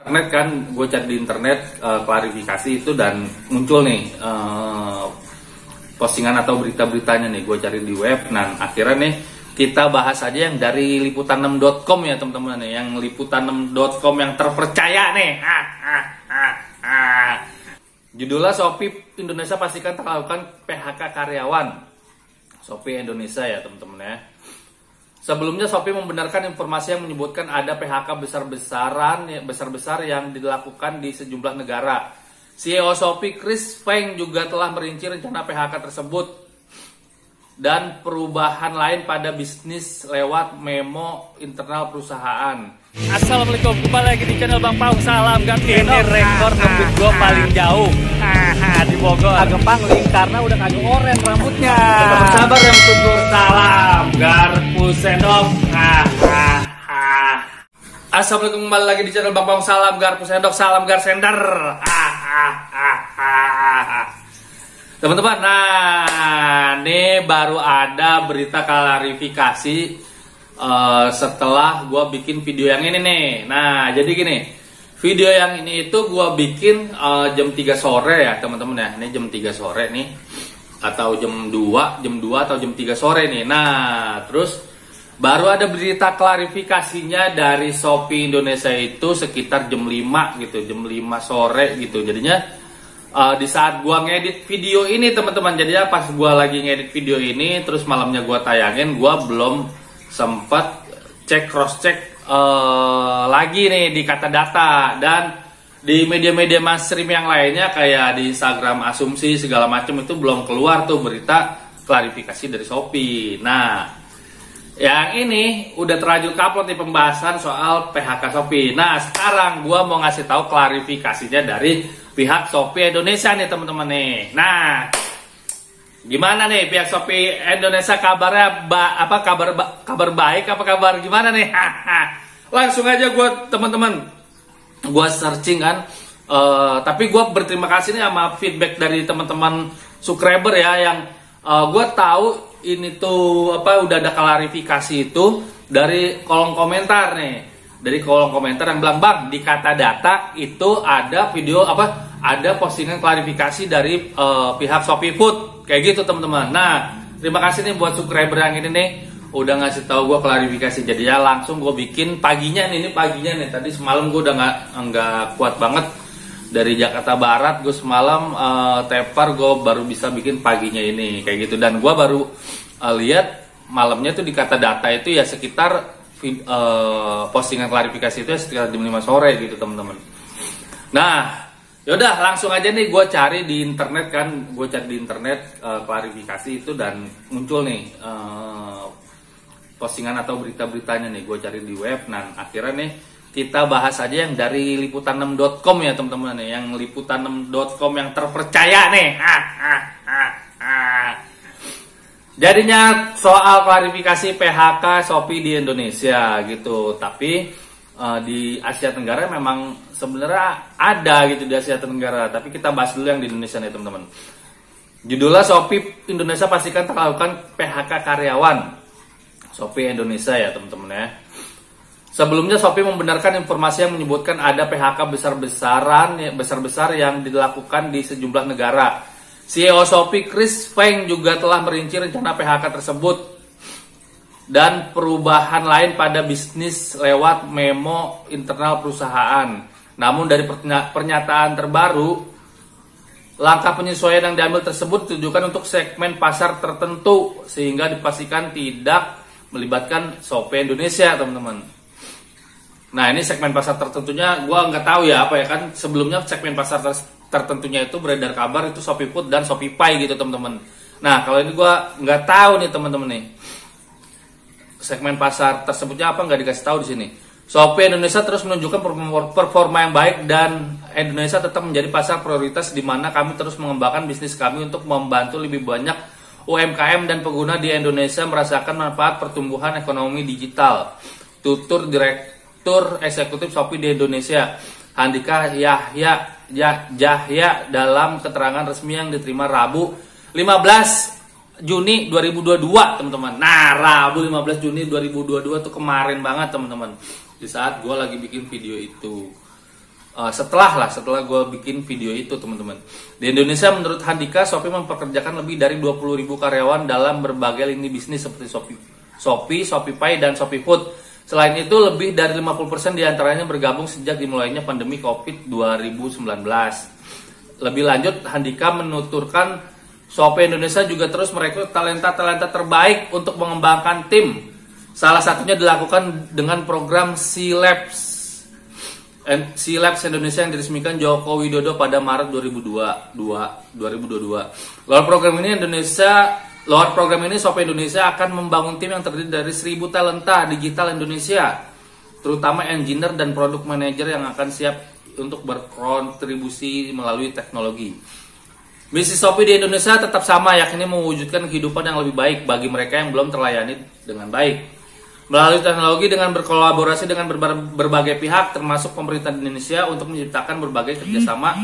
Internet kan, gue cari di internet klarifikasi itu dan muncul nih postingan atau berita-beritanya nih, gue cari di web. Nah akhirnya nih kita bahas aja yang dari liputan6.com ya teman-teman nih, yang liputan6.com yang terpercaya nih. Judulnya Shopee Indonesia pastikan melakukan PHK karyawan. Shopee Indonesia ya teman-teman ya. Sebelumnya Shopee membenarkan informasi yang menyebutkan ada PHK besar-besar yang dilakukan di sejumlah negara. CEO Shopee Chris Feng juga telah merinci rencana PHK tersebut dan perubahan lain pada bisnis lewat memo internal perusahaan. Assalamualaikum, kembali lagi di channel Bang Paung. Salam ganti. Ini rekor ngebut gue paling jauh di Bogor. Agak pangling karena udah kagak oren rambutnya. Tetap sabar yang tunggu. Salam garpu sendok. Assalamualaikum, kembali lagi di channel Bang Paung. Salam garpu sendok, salam gar sender. Teman-teman, nah ini baru ada berita klarifikasi setelah gue bikin video yang ini nih. Nah jadi gini, video yang ini itu gue bikin jam 3 sore ya teman-teman ya. Ini jam 3 sore nih, atau jam 2 atau jam 3 sore nih. Nah terus baru ada berita klarifikasinya dari Shopee Indonesia itu sekitar jam 5 gitu, jam 5 sore gitu. Jadinya di saat gua ngedit video ini teman-teman, jadinya pas gua lagi ngedit video ini terus malamnya gua tayangin, gua belum sempat cross check lagi nih di kata data dan di media-media mainstream yang lainnya kayak di Instagram Asumsi segala macam itu belum keluar tuh berita klarifikasi dari Shopee. Nah yang ini udah terlanjur upload nih pembahasan soal PHK Shopee. Nah sekarang gua mau ngasih tahu klarifikasinya dari pihak Shopee Indonesia nih teman-teman nih. Nah, gimana nih pihak Shopee Indonesia kabarnya? Kabar baik apa kabar gimana nih? Langsung aja gue teman-teman, gue searching kan. Tapi gue berterima kasih nih sama feedback dari teman-teman subscriber ya, yang gue tahu ini tuh udah ada klarifikasi itu dari kolom komentar nih. Dari kolom komentar yang bilang, Bang, di kata data itu ada video ada postingan klarifikasi dari pihak Shopee Food kayak gitu teman-teman. Nah terima kasih nih buat subscriber yang ini nih udah ngasih tahu gue klarifikasi. Jadi ya langsung gue bikin paginya nih, ini paginya nih. Tadi semalam gue udah nggak kuat banget dari Jakarta Barat, gue semalam tepar, gue baru bisa bikin paginya ini kayak gitu. Dan gue baru lihat malamnya tuh di kata data itu ya sekitar postingan klarifikasi itu ya sekitar jam 5 sore gitu teman-teman. Nah yaudah langsung aja nih gue cari di internet kan, gue cari di internet klarifikasi itu dan muncul nih postingan atau berita-beritanya nih, gue cari di web. Nah akhirnya nih kita bahas aja yang dari liputan6.com ya teman-teman nih, yang liputan6.com yang terpercaya nih. Jadinya soal klarifikasi PHK Shopee di Indonesia gitu. Tapi di Asia Tenggara memang sebenarnya ada gitu di Asia Tenggara. Tapi kita bahas dulu yang di Indonesia nih teman-teman. Judulnya Shopee Indonesia pastikan melakukan PHK karyawan. Shopee Indonesia ya teman-teman ya. Sebelumnya Shopee membenarkan informasi yang menyebutkan ada PHK besar-besar yang dilakukan di sejumlah negara. CEO Shopee Chris Feng juga telah merinci rencana PHK tersebut dan perubahan lain pada bisnis lewat memo internal perusahaan. Namun dari pernyataan terbaru, langkah penyesuaian yang diambil tersebut ditujukan untuk segmen pasar tertentu sehingga dipastikan tidak melibatkan Shopee Indonesia teman-teman. Nah ini segmen pasar tertentunya gue nggak tahu ya apa ya, kan sebelumnya segmen pasar tertentunya itu beredar kabar itu Shopee Food dan Shopee Pay gitu teman-teman. Nah kalau ini gue nggak tahu nih teman-teman nih segmen pasar tersebutnya apa, nggak dikasih tahu di sini. Shopee Indonesia terus menunjukkan performa yang baik dan Indonesia tetap menjadi pasar prioritas di mana kami terus mengembangkan bisnis kami untuk membantu lebih banyak UMKM dan pengguna di Indonesia merasakan manfaat pertumbuhan ekonomi digital. Tutur Direktur Eksekutif Shopee di Indonesia, Handika Yahya dalam keterangan resmi yang diterima Rabu 15 Juni 2022 teman-teman. Nah Rabu 15 Juni 2022 tuh kemarin banget teman-teman, di saat gue lagi bikin video itu. setelah gue bikin video itu teman-teman. Di Indonesia menurut Handika, Shopee mempekerjakan lebih dari 20.000 karyawan dalam berbagai lini bisnis seperti Shopee, Shopee dan Shopee Food. Selain itu lebih dari 50% diantaranya bergabung sejak dimulainya pandemi COVID 2019. Lebih lanjut, Handika menuturkan Shopee Indonesia juga terus merekrut talenta-talenta terbaik untuk mengembangkan tim. Salah satunya dilakukan dengan program C-Labs Indonesia yang diresmikan Joko Widodo pada Maret 2022. Lewat program ini Shopee Indonesia akan membangun tim yang terdiri dari 1.000 talenta digital Indonesia, terutama engineer dan product manager yang akan siap untuk berkontribusi melalui teknologi. Misi Shopee di Indonesia tetap sama, yakni mewujudkan kehidupan yang lebih baik bagi mereka yang belum terlayani dengan baik. Melalui teknologi dengan berkolaborasi dengan berbagai pihak termasuk pemerintah Indonesia untuk menciptakan berbagai kerjasama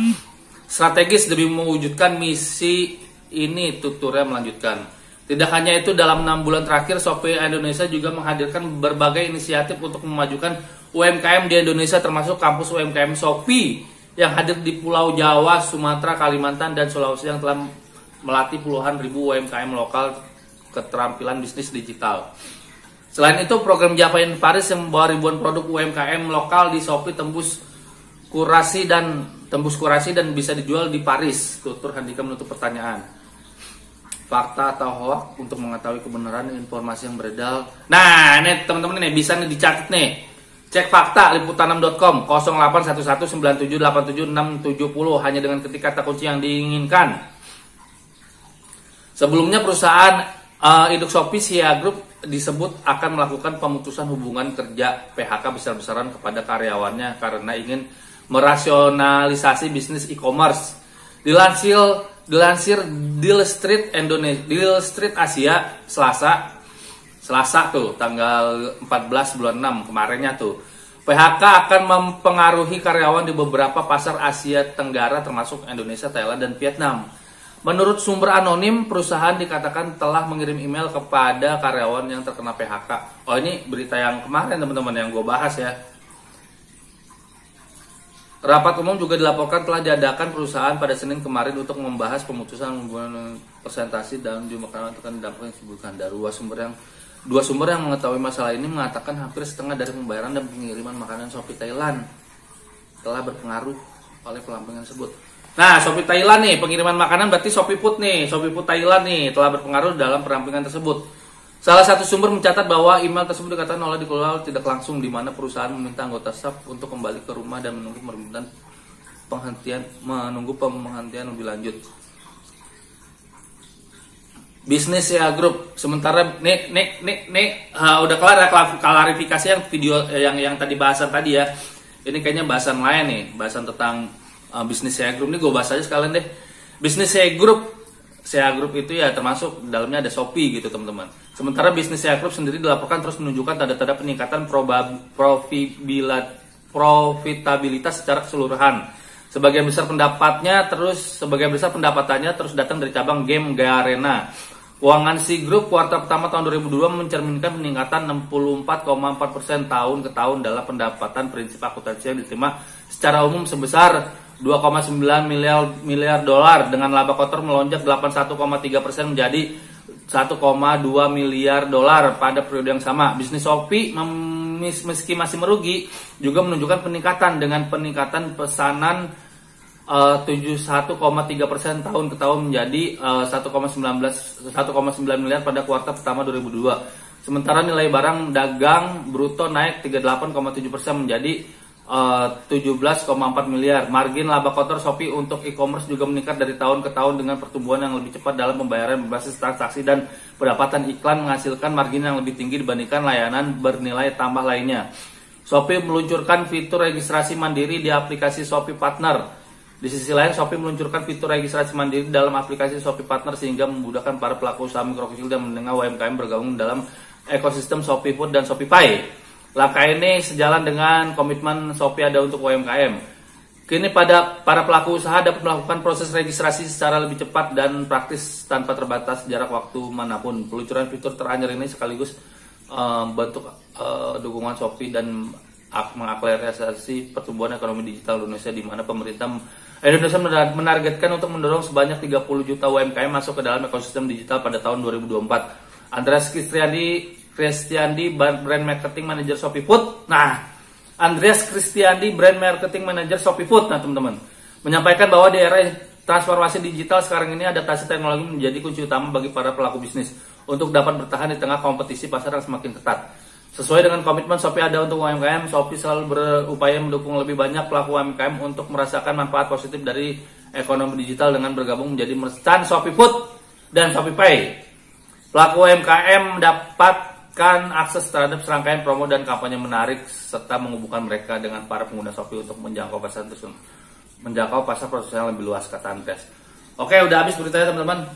strategis demi mewujudkan misi ini, tuturnya melanjutkan. Tidak hanya itu, dalam 6 bulan terakhir Shopee Indonesia juga menghadirkan berbagai inisiatif untuk memajukan UMKM di Indonesia, termasuk kampus UMKM Shopee yang hadir di Pulau Jawa, Sumatera, Kalimantan, dan Sulawesi yang telah melatih puluhan ribu UMKM lokal keterampilan bisnis digital. Selain itu, program Java in Paris yang membawa ribuan produk UMKM lokal di Shopee tembus kurasi dan bisa dijual di Paris. Tutur Handika menutup pertanyaan. Fakta atau hoax untuk mengetahui kebenaran informasi yang beredar. Nah, ini teman-teman nih bisa nih dicatat nih. Cek fakta liputan6.com 081197876770 hanya dengan ketik kata kunci yang diinginkan. Sebelumnya perusahaan induk Shopee Sia Group disebut akan melakukan pemutusan hubungan kerja PHK besar-besaran kepada karyawannya karena ingin merasionalisasi bisnis e-commerce. Dilansir Deal Street Asia Selasa tuh tanggal 14 bulan 6 kemarinnya tuh. PHK akan mempengaruhi karyawan di beberapa pasar Asia Tenggara termasuk Indonesia, Thailand, dan Vietnam. Menurut sumber anonim, perusahaan dikatakan telah mengirim email kepada karyawan yang terkena PHK. Oh, ini berita yang kemarin teman-teman yang gue bahas ya. Rapat umum juga dilaporkan telah diadakan perusahaan pada Senin kemarin untuk membahas pemutusan hubungan presentasi dan jumlah karyawan terkena dampak yang disebutkan. Dua sumber yang mengetahui masalah ini mengatakan hampir setengah dari pembayaran dan pengiriman makanan Shopee Thailand telah berpengaruh oleh pelampingan tersebut. Nah, Shopee Thailand nih, pengiriman makanan berarti Shopee Food nih, Shopee Food Thailand nih telah berpengaruh dalam perampingan tersebut. Salah satu sumber mencatat bahwa email tersebut dikatakan oleh dikelola tidak langsung, di mana perusahaan meminta anggota staf untuk kembali ke rumah dan menunggu penghentian lebih lanjut. Bisnis ya Group. Sementara udah kelar ya klarifikasi yang video yang tadi bahasan tadi ya. Ini kayaknya bahasan lain nih, bahasan tentang bisnis SEA Group. Ini gue bahas aja sekalian deh. Bisnis SEA Group itu ya termasuk dalamnya ada Shopee gitu teman-teman. Sementara bisnis SEA Group sendiri dilaporkan terus menunjukkan tanda-tanda peningkatan profitabilitas secara keseluruhan. Sebagian besar pendapatannya terus datang dari cabang game Garena. Keuangan SEA Group kuartal pertama tahun 2002 mencerminkan peningkatan 64,4% tahun ke tahun dalam pendapatan prinsip akuntansi yang diterima secara umum sebesar 2,9 miliar dolar dengan laba kotor melonjak 81,3% menjadi 1,2 miliar dolar pada periode yang sama. Bisnis Shopee meski masih merugi juga menunjukkan peningkatan dengan peningkatan pesanan 71,3% tahun ke tahun menjadi 1,9 miliar pada kuartal pertama 2002. Sementara nilai barang dagang bruto naik 38,7% menjadi 17,4 miliar. Margin laba kotor Shopee untuk e-commerce juga meningkat dari tahun ke tahun dengan pertumbuhan yang lebih cepat dalam pembayaran berbasis transaksi dan pendapatan iklan menghasilkan margin yang lebih tinggi dibandingkan layanan bernilai tambah lainnya. Shopee meluncurkan fitur registrasi mandiri di aplikasi Shopee Partner. Di sisi lain, Shopee meluncurkan fitur registrasi mandiri dalam aplikasi Shopee Partner sehingga memudahkan para pelaku usaha mikro kecil dan menengah UMKM bergabung dalam ekosistem Shopee Food dan ShopeePay. Langkah ini sejalan dengan komitmen Shopee ada untuk UMKM. Kini para pelaku usaha dapat melakukan proses registrasi secara lebih cepat dan praktis tanpa terbatas jarak waktu manapun. Peluncuran fitur teranyar ini sekaligus bentuk dukungan Shopee dan mengakselerasi pertumbuhan ekonomi digital Indonesia, di mana Indonesia menargetkan untuk mendorong sebanyak 30 juta UMKM masuk ke dalam ekosistem digital pada tahun 2024. Andreas Kristiandi, Brand Marketing Manager Shopee Food. Nah, Andreas Kristiandi, Brand Marketing Manager Shopee Food, nah teman-teman, menyampaikan bahwa di era transformasi digital sekarang ini adaptasi teknologi menjadi kunci utama bagi para pelaku bisnis untuk dapat bertahan di tengah kompetisi pasar yang semakin ketat. Sesuai dengan komitmen Shopee ada untuk UMKM, Shopee selalu berupaya mendukung lebih banyak pelaku UMKM untuk merasakan manfaat positif dari ekonomi digital dengan bergabung menjadi merchant Shopee Food dan Shopee Pay. Pelaku UMKM mendapatkan akses terhadap serangkaian promo dan kampanye menarik serta menghubungkan mereka dengan para pengguna Shopee untuk menjangkau pasar profesional yang lebih luas, kata Andreas. Oke, udah habis beritanya teman-teman.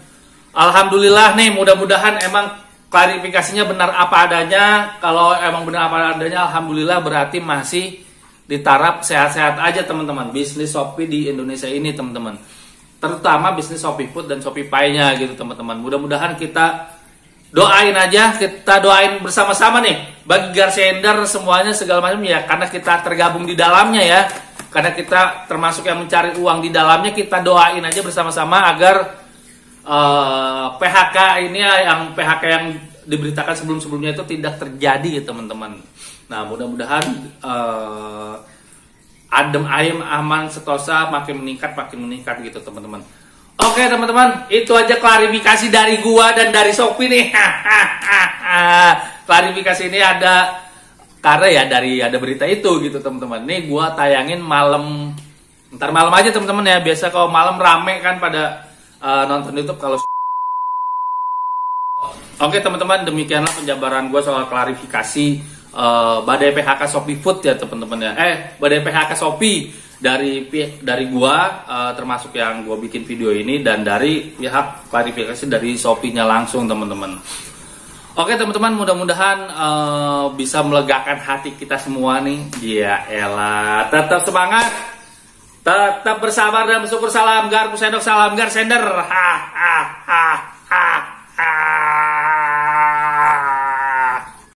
Alhamdulillah nih, mudah-mudahan emang klarifikasinya benar apa adanya. Kalau emang benar apa adanya, alhamdulillah berarti masih di taraf sehat-sehat aja teman-teman. Bisnis Shopee di Indonesia ini teman-teman, terutama bisnis Shopee Food dan Shopee Pay-nya gitu teman-teman. Mudah-mudahan kita doain aja, kita doain bersama-sama nih bagi Garsender semuanya segala macam ya, karena kita tergabung di dalamnya ya, karena kita termasuk yang mencari uang di dalamnya. Kita doain aja bersama-sama agar PHK ini PHK yang diberitakan sebelum-sebelumnya itu tidak terjadi ya teman-teman. Nah, mudah-mudahan adem ayem aman sentosa makin meningkat gitu teman-teman. Oke teman-teman, itu aja klarifikasi dari gua dan dari Shopee nih. Klarifikasi ini ada karena ya ada berita itu gitu teman-teman. Nih gua tayangin ntar malam aja teman-teman ya. Biasa kalau malam rame kan pada nonton YouTube kalau. Oke teman-teman, demikianlah penjabaran gua soal klarifikasi badai PHK Shopee Food ya teman-teman ya. Badai PHK Shopee dari gua, termasuk yang gua bikin video ini, dan dari pihak klarifikasi dari Shopee-nya langsung teman-teman. Oke teman-teman, mudah-mudahan bisa melegakan hati kita semua nih. Ya elah, tetap semangat, tetap bersabar dan bersyukur. Salam Gar Pusendok, salam Garsender.